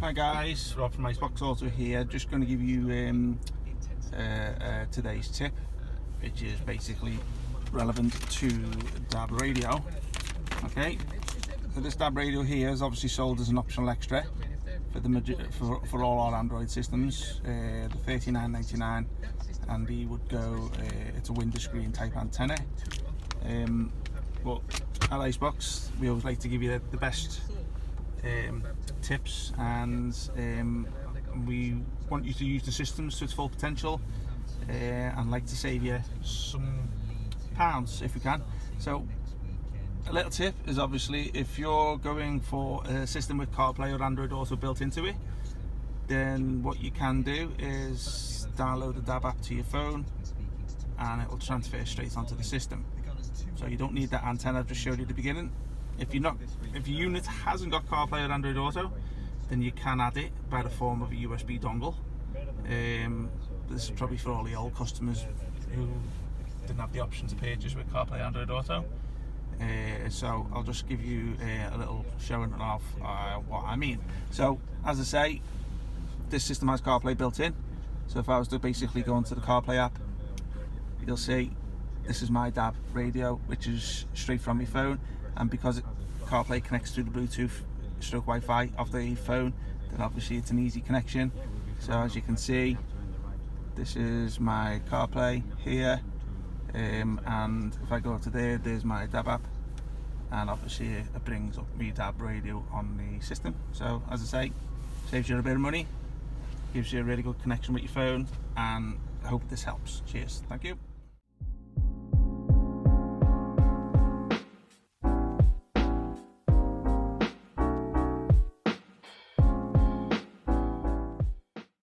Hi guys, Rob from Icebox Auto here. Just going to give you today's tip, which is basically relevant to DAB radio. Okay, so this DAB radio here is obviously sold as an optional extra for all our Android systems. The $39.99, and we would go. It's a windscreen type antenna. But at Icebox, we always like to give you the best tips, and we want you to use the systems to its full potential, and like to save you some pounds if we can. So a little tip is, obviously, if you're going for a system with CarPlay or Android Auto built into it, then what you can do is download the DAB app to your phone and it will transfer straight onto the system. So you don't need that antenna I just showed you at the beginning. If your unit hasn't got CarPlay or Android Auto, then you can add it by the form of a USB dongle. This is probably for all the old customers who didn't have the option to purchase with CarPlay and Android Auto. So I'll just give you a little showing of what I mean. So as I say, this system has CarPlay built in. So if I was to basically go into the CarPlay app, you'll see this is my DAB radio, which is straight from my phone, and because CarPlay connects through the Bluetooth stroke Wi-Fi of the phone, then obviously it's an easy connection. So as you can see, this is my CarPlay here, and if I go to there's my DAB app, and obviously it brings up my DAB radio on the system. So as I say, saves you a bit of money, gives you a really good connection with your phone, and I hope this helps. Cheers, thank you.